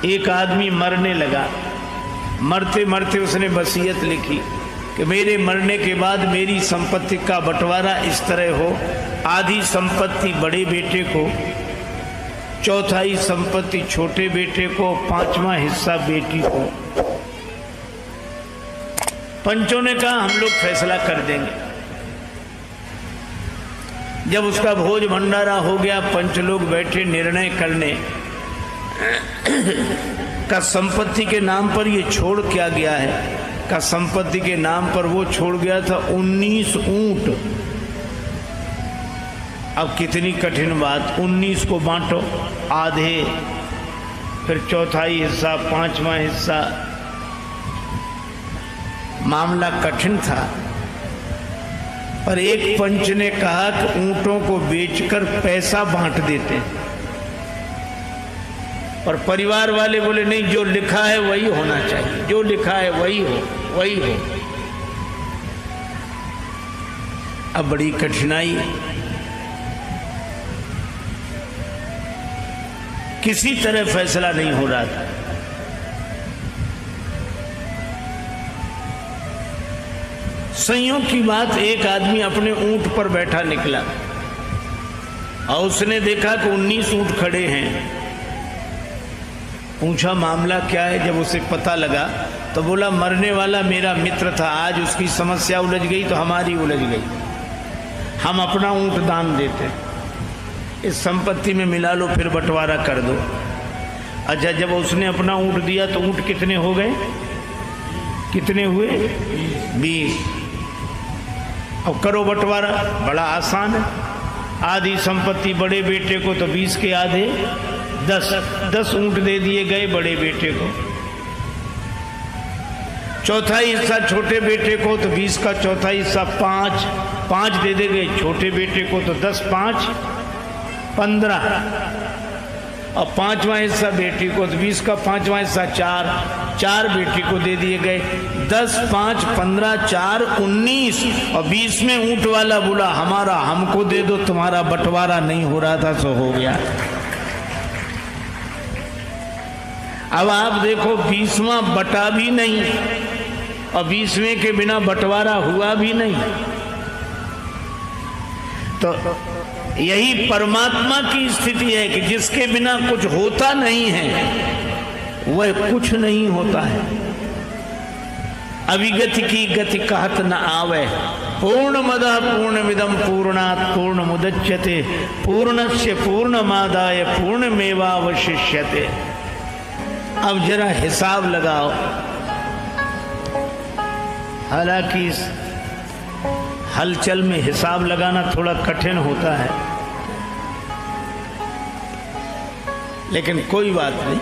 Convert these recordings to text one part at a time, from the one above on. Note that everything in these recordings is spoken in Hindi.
एक आदमी मरने लगा। मरते मरते उसने वसीयत लिखी कि मेरे मरने के बाद मेरी संपत्ति का बंटवारा इस तरह हो, आधी संपत्ति बड़े बेटे को, चौथाई संपत्ति छोटे बेटे को, पांचवा हिस्सा बेटी को। पंचों ने कहा हम लोग फैसला कर देंगे। जब उसका भोज भंडारा हो गया, पंच लोग बैठे निर्णय करने का संपत्ति के नाम पर ये छोड़ क्या गया है। का संपत्ति के नाम पर वो छोड़ गया था 19 ऊंट। अब कितनी कठिन बात, 19 को बांटो, आधे, फिर चौथाई हिस्सा, पांचवा हिस्सा। मामला कठिन था, पर एक पंच ने कहा कि ऊंटों को बेचकर पैसा बांट देते। और परिवार वाले बोले नहीं, जो लिखा है वही होना चाहिए, जो लिखा है वही हो, वही हो। अब बड़ी कठिनाई, किसी तरह फैसला नहीं हो रहा था। संयोग की बात, एक आदमी अपने ऊंट पर बैठा निकला और उसने देखा कि 19 ऊंट खड़े हैं। पूछा मामला क्या है। जब उसे पता लगा तो बोला मरने वाला मेरा मित्र था, आज उसकी समस्या उलझ गई तो हमारी उलझ गई, हम अपना ऊंट दान देते, इस संपत्ति में मिला लो, फिर बंटवारा कर दो। अच्छा, जब उसने अपना ऊंट दिया तो ऊंट कितने हो गए, कितने हुए? 20। अब करो बंटवारा, बड़ा आसान है। आधी संपत्ति बड़े बेटे को तो 20 के आधे 10 ऊंट दे दिए गए बड़े बेटे को। चौथाई हिस्सा छोटे बेटे को तो 20 का चौथाई हिस्सा 5 दे दे गए छोटे बेटे को, तो 10 5 15, और पांचवा हिस्सा बेटी को, तो 20 का पांचवा हिस्सा 4 बेटी को दे दिए गए। 10 5 15 4 19, और 20 में ऊंट वाला बोला हमारा हमको दे दो, तुम्हारा बंटवारा नहीं हो रहा था सो हो गया। अब आप देखो 20वां बटा भी नहीं और 20वें के बिना बंटवारा हुआ भी नहीं। तो यही परमात्मा की स्थिति है कि जिसके बिना कुछ होता नहीं है वह कुछ नहीं होता है। अविगति की गति कहत न आवे, पूर्णमदः पूर्णमिदं पूर्णात् पूर्णमुदच्यते पूर्णस्य पूर्णमादाय पूर्णमेवावशिष्यते। अब जरा हिसाब लगाओ। हालांकि इस हलचल में हिसाब लगाना थोड़ा कठिन होता है, लेकिन कोई बात नहीं।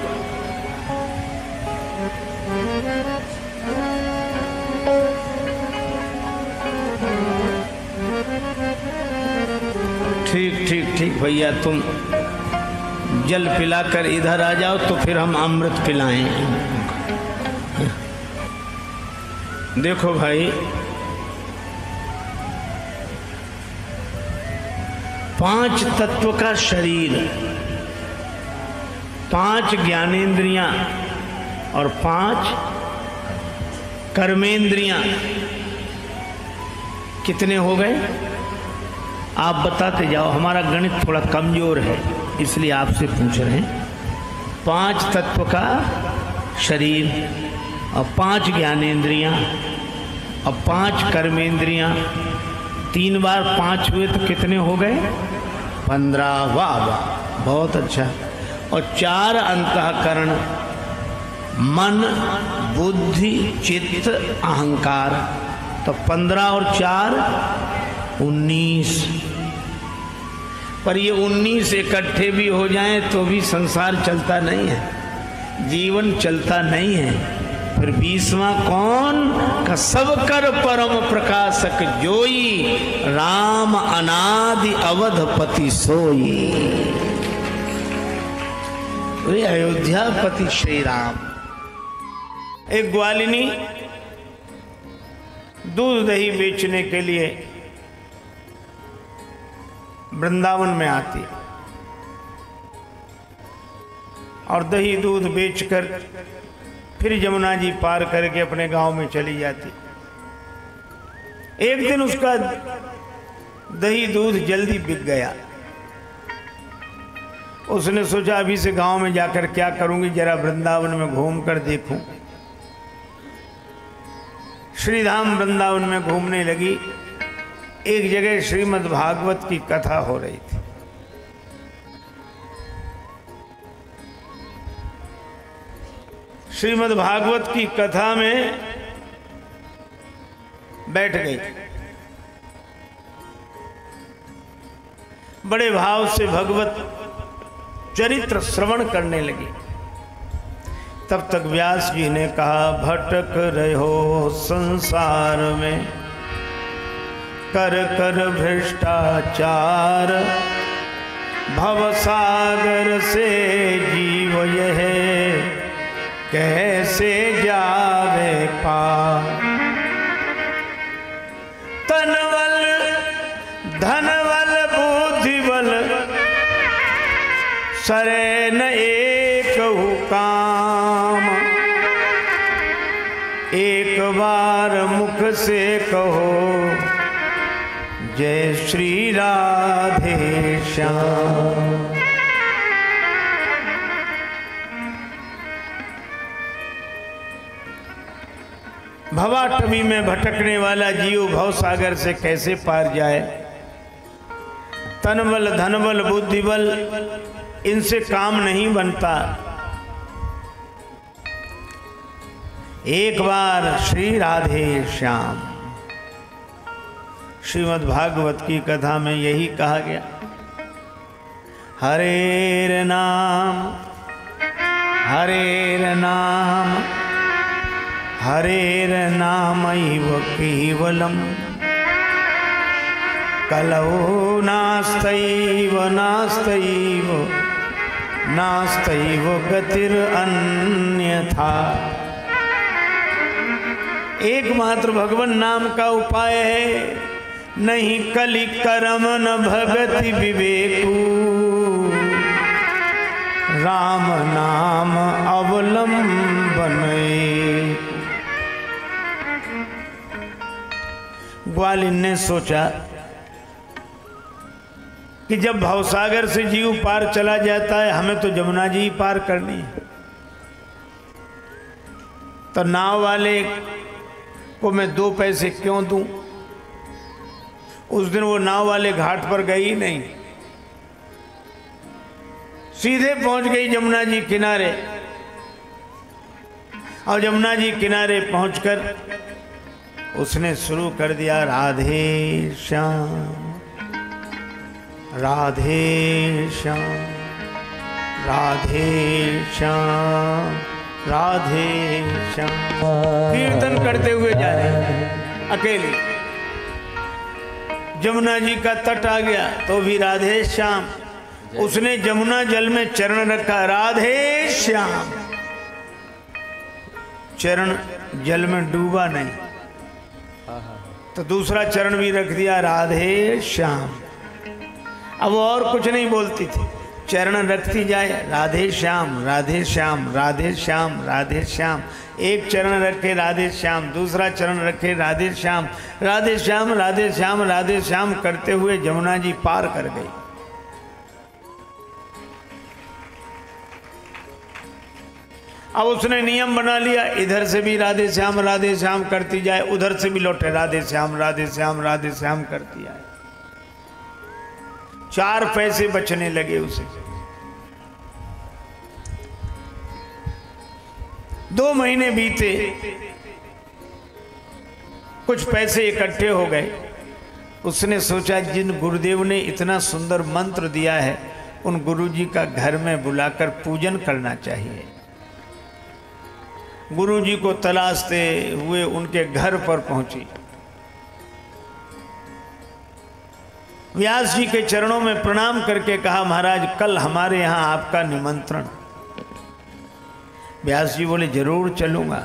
ठीक भैया, तुम जल पिलाकर इधर आ जाओ तो फिर हम अमृत पिलाएं। देखो भाई, 5 तत्व का शरीर, 5 ज्ञानेंद्रियां और 5 कर्मेंद्रियां, कितने हो गए आप बताते जाओ। हमारा गणित थोड़ा कमजोर है इसलिए आपसे पूछ रहे हैं। 5 तत्व का शरीर और 5 ज्ञानेंद्रियां और 5 कर्मेंद्रियां, 3 बार 5 हुए तो कितने हो गए? 15। वाह वाह, बहुत अच्छा। और 4 अंतःकरण, मन बुद्धि चित्त अहंकार, तो 15 और 4 19। पर ये 19 इकट्ठे भी हो जाएं तो भी संसार चलता नहीं है, जीवन चलता नहीं है। फिर 20वां कौन? का सब कर परम प्रकाशक जोई, राम अनादि अवधपति सोई। वे अयोध्यापति श्री राम। एक ग्वालिनी दूध दही बेचने के लिए वृंदावन में आती और दही दूध बेचकर फिर जमुना जी पार करके अपने गांव में चली जाती। एक दिन उसका दही दूध जल्दी बिक गया। उसने सोचा अभी से गांव में जाकर क्या करूंगी, जरा वृंदावन में घूम कर देखूं। श्रीधाम वृंदावन में घूमने लगी। एक जगह श्रीमद् भागवत की कथा हो रही थी। श्रीमद् भागवत की कथा में बैठ गई। बड़े भाव से भगवत चरित्र श्रवण करने लगी। तब तक व्यास जी ने कहा, भटक रहे हो संसार में, कर कर भ्रष्टाचार, भवसागर से जीव यह कैसे जावे पार। तनवल धनवल बुद्धिबल, सरे न एक काम। एक बार मुख से कहो, जय श्री राधे श्याम। भवाटवी में भटकने वाला जीव भव सागर से कैसे पार जाए। तनबल धनबल बुद्धिबल इनसे काम नहीं बनता। एक बार श्री राधे श्याम। श्रीमद् भागवत की कथा में यही कहा गया, हरेर नाम हरेर नाम हरेर नामैव केवलम, कलौ नास्तैव नास्तैव नास्तैव गतिर अन्यथा। एकमात्र भगवान नाम का उपाय है, नहीं कलि करम न भगति विवेकू। राम नाम अवलंबन। ग्वालिन ने सोचा कि जब भवसागर से जीव पार चला जाता है, हमें तो जमुना जी ही पार करनी है, तो नाव वाले को मैं 2 पैसे क्यों दूं। उस दिन वो नाव वाले घाट पर गई नहीं, सीधे पहुंच गई जमुना जी किनारे। और जमुना जी किनारे पहुंचकर उसने शुरू कर दिया, राधे श्याम राधे श्याम राधे श्याम राधे श्याम। कीर्तन करते हुए जा रहे अकेले। जमुना जी का तट आ गया तो भी राधे श्याम। उसने जमुना जल में चरण रखा, राधे श्याम। चरण जल में डूबा नहीं, तो दूसरा चरण भी रख दिया, राधे श्याम। अब वो और कुछ नहीं बोलती थी, चरण रखती जाए, राधे श्याम राधे श्याम राधे श्याम राधे श्याम। एक चरण रखे राधे श्याम, दूसरा चरण रखे राधे श्याम, राधे श्याम राधे श्याम राधे श्याम करते हुए जमुना जी पार कर गई। अब उसने नियम बना लिया, इधर से भी राधे श्याम करती जाए, उधर से भी लौटे राधे श्याम राधे श्याम करती आए। 4 पैसे बचने लगे उसे। 2 महीने बीते, कुछ पैसे इकट्ठे हो गए। उसने सोचा, जिन गुरुदेव ने इतना सुंदर मंत्र दिया है, उन गुरुजी का घर में बुलाकर पूजन करना चाहिए। गुरुजी को तलाशते हुए उनके घर पर पहुंची। व्यास जी के चरणों में प्रणाम करके कहा, महाराज कल हमारे यहाँ आपका निमंत्रण। व्यास जी बोले, जरूर चलूंगा।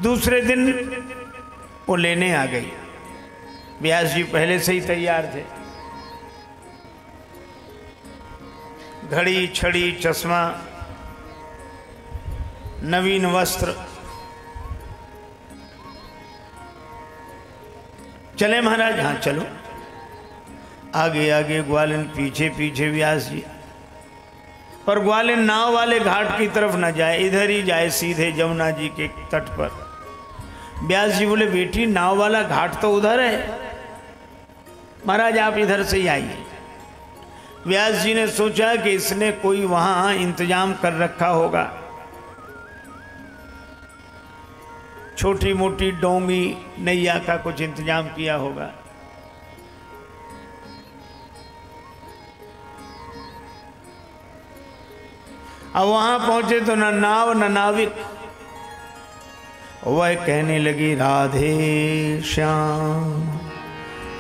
दूसरे दिन वो लेने आ गई। व्यास जी पहले से ही तैयार थे। घड़ी, छड़ी, चश्मा, नवीन वस्त्र। चले महाराज? हाँ चलो। आगे आगे ग्वालिन, पीछे पीछे व्यास जी। पर ग्वालिन नाव वाले घाट की तरफ न जाए, इधर ही जाए सीधे जमुना जी के तट पर। व्यास जी बोले बेटी नाव वाला घाट तो उधर है, महाराज आप इधर से ही आइए। व्यास जी ने सोचा कि इसने कोई वहां इंतजाम कर रखा होगा, छोटी मोटी डोंगी नैया का कुछ इंतजाम किया होगा। अब वहां पहुंचे तो न नाव न नाविक। वह कहने लगी राधे श्याम,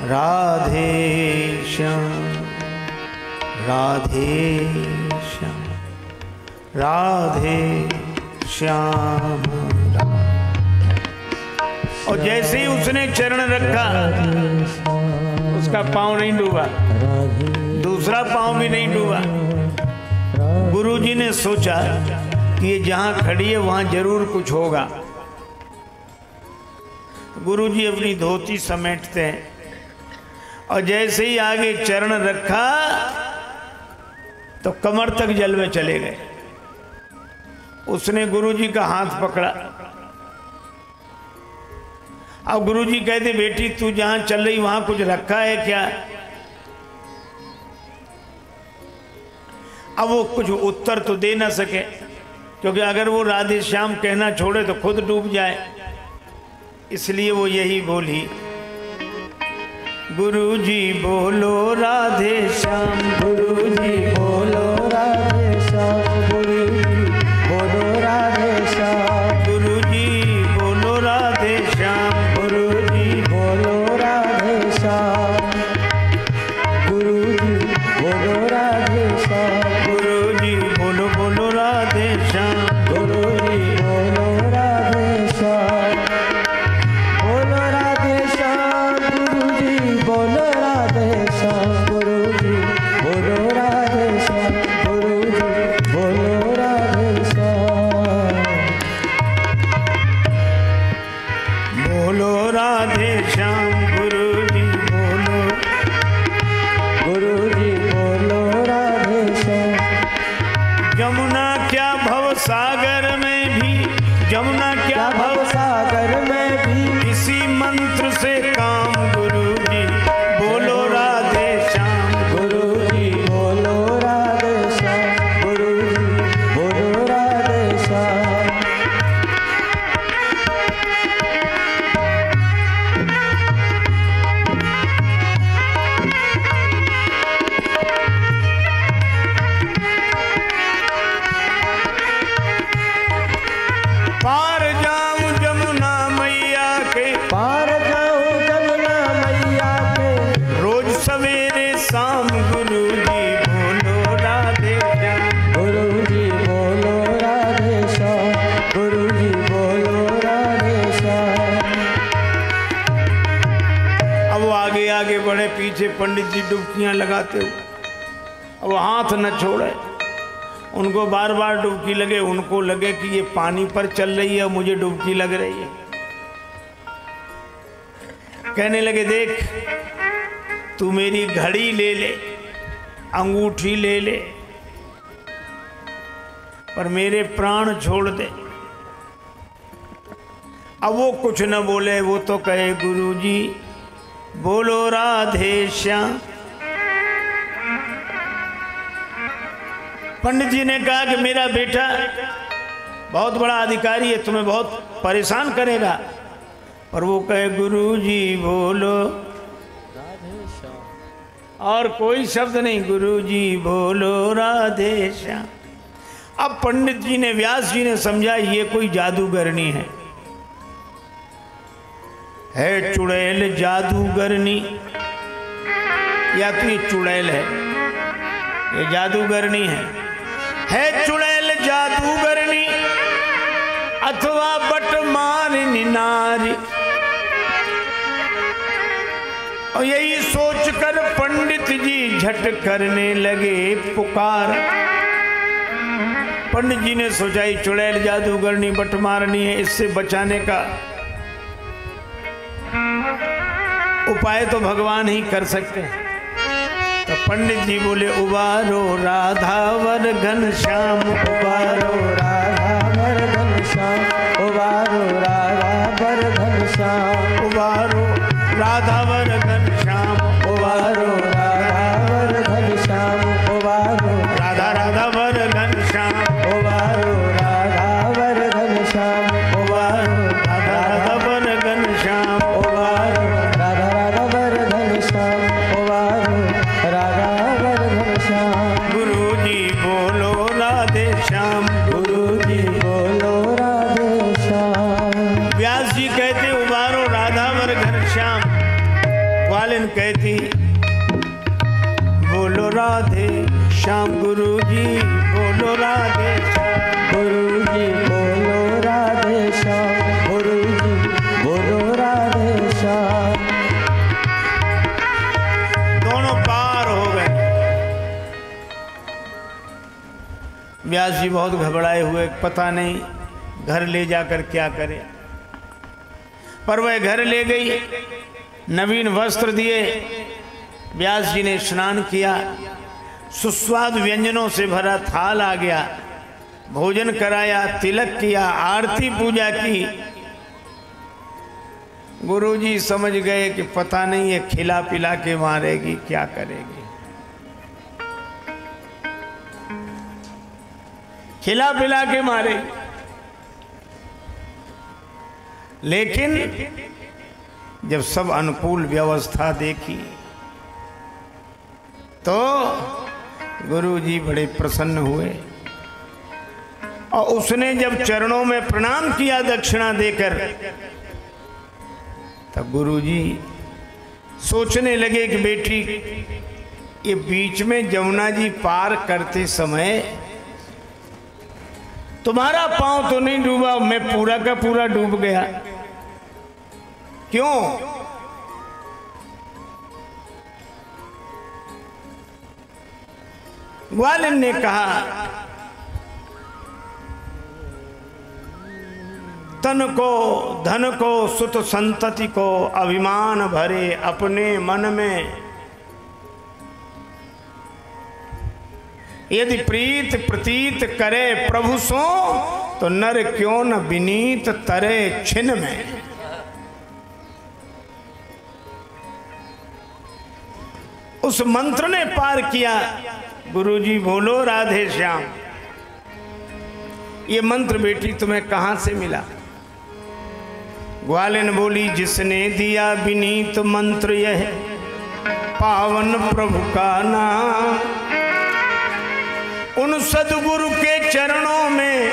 राधे श्याम, राधे श्याम, राधे श्याम। और जैसे ही उसने चरण रखा, उसका पांव नहीं डूबा, दूसरा पांव भी नहीं डूबा। गुरुजी ने सोचा कि ये जहां खड़ी है वहां जरूर कुछ होगा। गुरुजी अपनी धोती समेटते हैं और जैसे ही आगे चरण रखा तो कमर तक जल में चले गए। उसने गुरुजी का हाथ पकड़ा। अब गुरुजी कहते बेटी तू जहां चल रही वहां कुछ रखा है क्या? अब वो कुछ उत्तर तो दे ना सके, क्योंकि अगर वो राधे श्याम कहना छोड़े तो खुद डूब जाए। इसलिए वो यही बोली, गुरुजी बोलो राधे श्याम, गुरुजी बोलो राधे श्याम, गुरुजी बोलो राधे श्याम, गुरुजी बोलो राधे श्याम, गुरुजी बोलो राधे श्याम, गुरुजी बोलो राधे श्याम, गुरुजी बोलो बोलो राधे श्याम, गुरुजी बोलो राधे श्याम, बोलो राधे श्याम, गुरुजी बोलो राधे श्याम, गुरुजी बोलो राधे श्याम, गुरुजी बोलो राधे श्याम, बोलो राधे श्याम, गुरुजी बोलो, गुरुजी बोलो राधे श्याम। यमुना क्या भव सागर में भी, यमुना क्या भव सागर में भी, इसी मंत्र से काम गुरुजी बोलो राधे श्याम, गुरुजी बोलो राधे श्याम, गुरुजी बोलो राधे श्याम। पार जाऊं जमुना मैया के, पार जाऊं जमुना मैया के, रोज सवेरे शाम गुरुजी बोलो राधे श्याम, गुरुजी बोलो राधे श्याम, गुरुजी बोलो राधे श्याम। अब वो आगे आगे बढ़े, पीछे पंडित जी डुबकियां लगाते हुए। अब वो हाथ न छोड़े, उनको बार बार डुबकी लगे, उनको लगे कि ये पानी पर चल रही है, मुझे डुबकी लग रही है। कहने लगे देख तू मेरी घड़ी ले ले, अंगूठी ले ले, पर मेरे प्राण छोड़ दे। अब वो कुछ न बोले, वो तो कहे गुरुजी बोलो राधे श्याम। पंडित जी ने कहा कि मेरा बेटा बहुत बड़ा अधिकारी है, तुम्हें बहुत परेशान करेगा, पर वो कहे गुरुजी बोलो राधे श्याम, और कोई शब्द नहीं, गुरुजी बोलो राधे श्याम। अब पंडित जी ने, व्यास जी ने समझा ये कोई जादूगरनी है चुड़ैल जादूगरनी, या तो ये चुड़ैल है, ये जादूगरनी है चुड़ैल जादूगरनी, अथवा बट मारनी नारी। और यही सोचकर पंडित जी झट करने लगे पुकार। पंडित जी ने सोचा ही चुड़ैल जादूगरनी बट मारनी है, इससे बचाने का उपाय तो भगवान ही कर सकते हैं। तो पंडित जी बोले उबारो राधावर घनश्याम, उबारो राधावर घनश्याम, उबारो राधावर घनश्याम, उबारो राधावर घनश्याम, उबारो राधावर घनश्याम, उबारो राधा राधावर घनश्याम, उबारो राधावर घनश्याम, उबारो राधा राधावर घनश्याम, उबारो राधा राधावर घनश्याम, उबारो राधावर घनश्याम। गुरुजी बोलो राधे श्याम, गुरुजी बोलो राधे श्याम। व्यास जी कहते उबारो राधावर घनश्याम, ग्वालिन कहती बोलो राधे श्याम। गुरुजी बोलो राधे श्याम, गुरुजी बोलो राधे श्याम, गुरुजी बोलो राधे श्याम। दोनों पार हो गए। व्यास जी बहुत घबराए हुए, पता नहीं घर ले जाकर क्या करे। पर वह घर ले गई, नवीन वस्त्र दिए, व्यास जी ने स्नान किया, सुस्वाद व्यंजनों से भरा थाल आ गया, भोजन कराया, तिलक किया, आरती पूजा की। गुरुजी समझ गए कि पता नहीं ये खिला पिला के मारेगी, क्या करेगी। खिला पिला के मारेगी। लेकिन जब सब अनुकूल व्यवस्था देखी तो गुरुजी बड़े प्रसन्न हुए और उसने जब चरणों में प्रणाम किया दक्षिणा देकर, तब गुरुजी सोचने लगे कि बेटी, ये बीच में यमुना जी पार करते समय तुम्हारा पांव तो नहीं डूबा, मैं पूरा का पूरा डूब गया। क्यों? ग्वालिन ने कहा तन को, धन को, सुत संतति को अभिमान भरे अपने मन में, यदि प्रीत प्रतीत करे प्रभु सो, तो नर क्यों न विनीत तरे छिन में। उस मंत्र ने पार किया। गुरुजी बोलो राधे श्याम। ये मंत्र बेटी तुम्हें कहां से मिला? ग्वालिन बोली जिसने दिया विनीत मंत्र यह पावन प्रभु का नाम, उन सदगुरु के चरणों में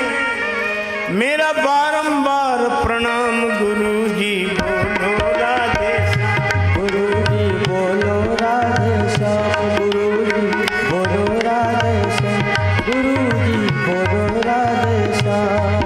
मेरा बारंबार प्रणाम। गुरुजी बोलो राधे श्याम, गुरुजी बोलो राधे श्याम, गुरुजी बोलो राधे श्याम, गुरुजी बोलो राधे श्याम।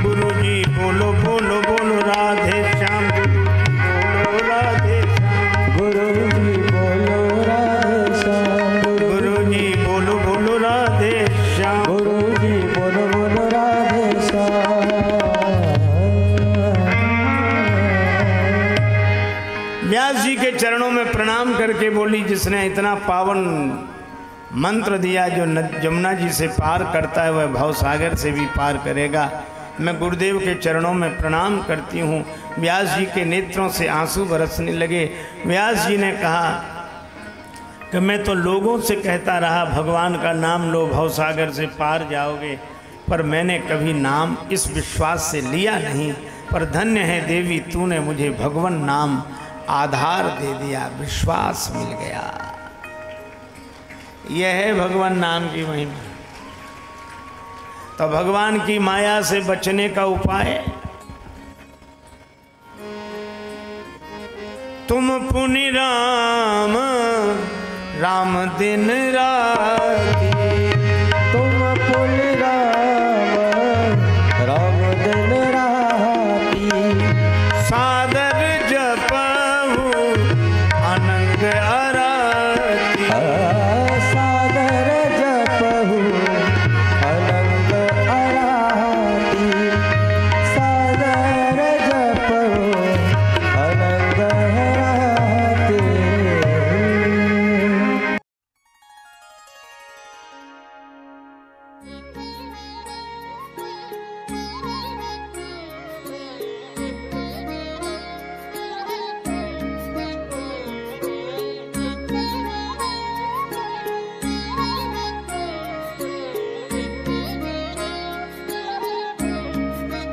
गुरुजी बोलो बोलो बोलो राधे श्याम, बोलो राधे श्याम, गुरुजी बोलो राधे श्याम, गुरुजी बोलो बोलो राधे श्याम, गुरुजी बोलो बोलो राधे श्याम। व्यास जी के चरणों में प्रणाम करके बोली जिसने इतना पावन मंत्र दिया, जो यमुना जी से पार करता है वह भवसागर से भी पार करेगा। मैं गुरुदेव के चरणों में प्रणाम करती हूँ। व्यास जी के नेत्रों से आंसू बरसने लगे। व्यास जी ने कहा कि मैं तो लोगों से कहता रहा भगवान का नाम लो भवसागर से पार जाओगे, पर मैंने कभी नाम इस विश्वास से लिया नहीं। पर धन्य है देवी, तूने मुझे भगवान नाम आधार दे दिया, विश्वास मिल गया। यह है भगवान नाम की महिमा। तो भगवान की माया से बचने का उपाय, तुम पुनि राम राम दिन रात गया।